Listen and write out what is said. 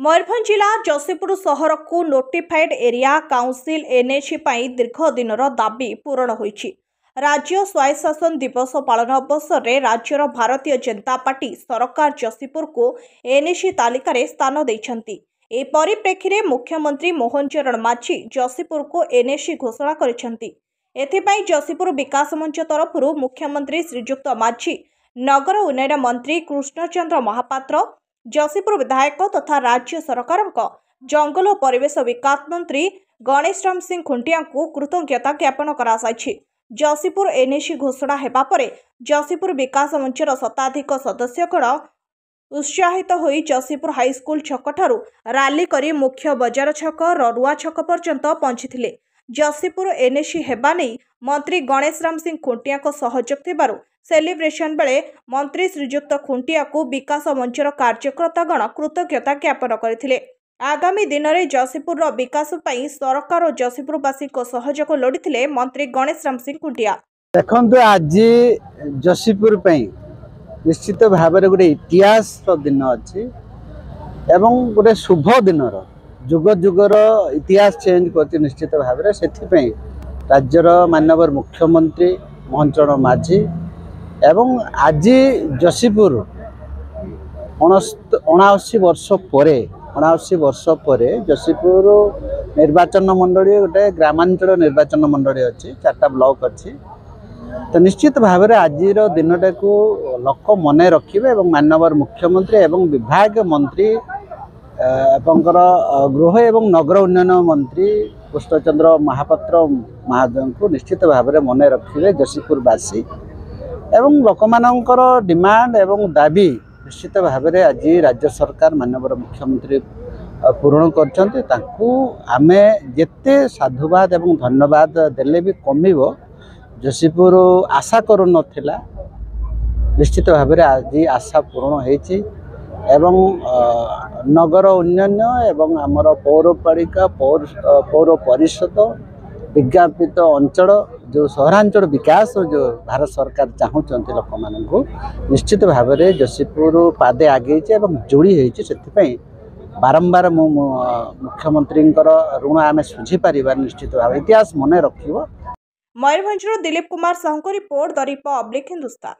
मयूरभंज जिला जसीपुर सहर को नोटिफाइड एरिया काउंसिल एनएसी दीर्घ दिनर दाबी पूरण होईछि। राज्य स्वायत्तशासन दिवस पालन अवसर में राज्यर भारतीय जनता पार्टी सरकार जसीपुर को एनएसी तालिका रे स्थान देइछन्ति। ए परिप्रेक्षी में मुख्यमंत्री मोहन चरण माझी जसीपुर को एनएसी घोषणा करिसेंति। एथिपाई जसीपुर विकास मंच तरफरु मुख्यमंत्री श्रीजुक्त माझी, नगर उन्नयन मंत्री कृष्णचंद्र महापात्र, जसीपुर विधायक तथा राज्य सरकार जंगल और परिवेश विकास मंत्री गणेश राम सिंह खुंटिया को कृतज्ञता ज्ञापन करासाइछि। जसीपुर एनएसी घोषणा हेबा परे जसीपुर विकास मंचर शताधिक सदस्यगण उत्साहित होई जसीपुर हाईस्कूल छक ठारू राली करी मुख्य बजार छक ररुआ छक पर्यंत पहुंचीथिले। जसीपुर एनएसी हेबा नै मंत्री गणेश राम सिंह खुंटिया को सहयोग थिबारु सेलिब्रेशन बेले मंत्री श्रीजुक्त खुंटिया को विकास मंचर कार्यकर्तागण कृतज्ञता ज्ञापन करथिले। आगामी दिन में जसीपुर विकास पई सरकार और जसीपुरवासी को सहयोग लोड़ीथिले मंत्री गणेश राम सिंह खुंटिया। देखंतु आज जसीपुर पई निश्चित भाव में गोटे इतिहास दिन अच्छी एवं गोटे शुभ दिन जुग जुगर इतिहास चेंज कर निश्चित भाव में से राज्यर माननीय मुख्यमंत्री मोहन चरण माझी एवं आज जसीपुर 79 वर्ष पर जसीपुर निर्वाचन मंडली गोटे ग्रामांचल निर्वाचन मंडली अच्छी 4टा ब्लॉक अच्छी। तो निश्चित भाव में आज दिन को लोक मन रखिए और माननीय मुख्यमंत्री एवं विभाग मंत्री गृह एवं नगर उन्नयन मंत्री कृष्णचंद्र महापात्र महाजन को निश्चित भाव में मन रखिए जसीपुरवासी एवं लोक मानकर डिमांड एवं दाबी निश्चित भाव में आज राज्य सरकार माननीय मुख्यमंत्री पूरण करमे जेते साधुवाद एवं धन्यवाद देले भी कमिब जसीपुर आशा करू नथिला। निश्चित भाव में आज आशा पूर्ण होईछि एवं नगर उन्नयन एवं आमर पौरपालिका पौर परिषद विज्ञापित अंचल जो सहरांचल विकास जो भारत सरकार चाहूँगी लोक मानू निश्चित भाव में जसीपुर पादे आगे जोड़ी होती बारंबार मुख्यमंत्री ऋण आम सुझी पार निश्चित भाव इतिहास मन रख। मयूरभंज दिलीप कुमार साहू को रिपोर्ट द रिपब्लिक हिंदुस्तान।